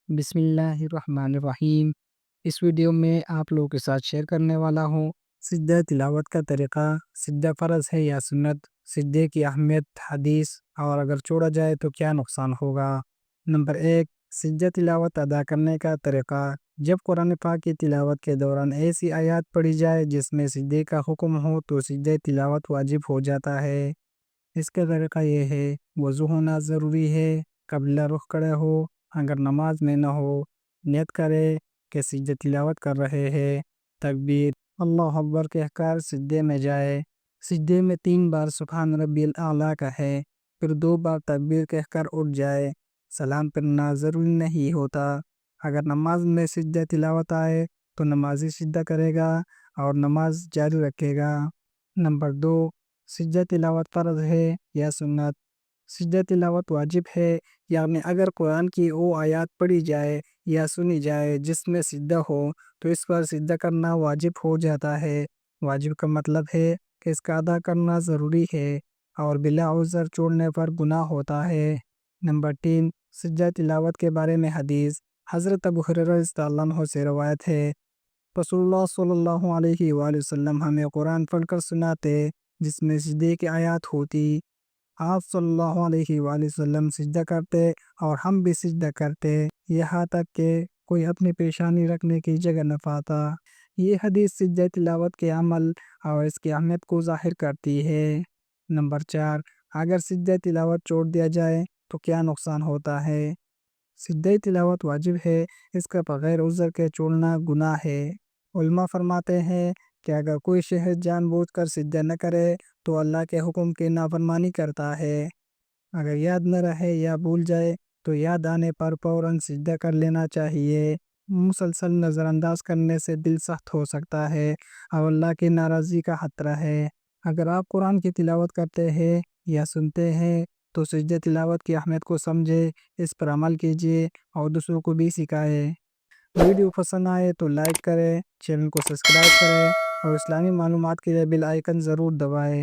بسم اللہ الرحمن الرحیم۔ اس ویڈیو میں آپ لوگوں کے ساتھ شیئر کرنے والا ہوں سجدہ تلاوت کا طریقہ، سجدہ فرض ہے یا سنت، سجدے کی اہمیت، حدیث اور اگر چھوڑا جائے تو کیا نقصان ہوگا۔ نمبر 1، سجدہ تلاوت ادا کرنے کا طریقہ۔ جب قرآن پاک کی تلاوت کے دوران ایسی آیات پڑھی جائے جس میں سجدے کا حکم ہو تو سجدہ تلاوت واجب ہو جاتا ہے۔ اس کا طریقہ یہ ہے، وضو ہونا ضروری ہے، قبلہ رخ کھڑے ہو، اگر نماز میں نہ ہو نیت کرے کہ سجدہ تلاوت کر رہے ہیں، تکبیر اللہ اکبر کہہ کر سجدے میں جائے، سجدے میں 3 بار سبحان ربی الاعلیٰ کہے، پھر 2 بار تکبیر کہہ کر اٹھ جائے۔ سلام پھرنا ضروری نہیں ہوتا، اگر نماز میں سجدہ تلاوت آئے تو نمازی سجدہ کرے گا اور نماز جاری رکھے گا۔ نمبر 2، سجدہ تلاوت فرض ہے یا سنت۔ سجدہ تلاوت واجب ہے، یعنی اگر قرآن کی وہ آیات پڑھی جائے یا سنی جائے جس میں سجدہ ہو تو اس پر سجدہ کرنا واجب ہو جاتا ہے۔ واجب کا مطلب ہے کہ اس کا ادا کرنا ضروری ہے اور بلا عذر چھوڑنے پر گناہ ہوتا ہے۔ نمبر 3، سجدہ تلاوت کے بارے میں حدیث۔ حضرت ابو ہریرہ رضی اللہ عنہ سے روایت ہے، رسول اللہ صلی اللہ علیہ وآلہ وسلم ہمیں قرآن پڑھ کر سناتے جس میں سجدے کی آیات ہوتی، آپ صلی اللہ علیہ وآلہ وسلم سجدہ کرتے اور ہم بھی سجدہ کرتے، یہاں تک کہ کوئی اپنی پیشانی رکھنے کی جگہ نہ پاتا۔ یہ حدیث سجدہ تلاوت کے عمل اور اس کی اہمیت کو ظاہر کرتی ہے۔ نمبر 4، اگر سجدہ تلاوت چھوڑ دیا جائے تو کیا نقصان ہوتا ہے۔ سجدہ تلاوت واجب ہے، اس کا بغیر عذر کے چھوڑنا گناہ ہے۔ علماء فرماتے ہیں کہ اگر کوئی شخص جان بوجھ کر سجدہ نہ کرے تو اللہ کے حکم کی نافرمانی کرتا ہے۔ اگر یاد نہ رہے یا بھول جائے تو یاد آنے پر فوراً سجدہ کر لینا چاہیے۔ مسلسل نظر انداز کرنے سے دل سخت ہو سکتا ہے اور اللہ کی ناراضی کا خطرہ ہے۔ اگر آپ قرآن کی تلاوت کرتے ہیں یا سنتے ہیں تو سجدہ تلاوت کی اہمیت کو سمجھے، اس پر عمل کیجیے اور دوسروں کو بھی سکھائے۔ ویڈیو پسند آئے تو لائک کریں، چینل کو سبسکرائب کریں اور اسلامی معلومات کے لیے بیل آئیکن ضرور دبائیں۔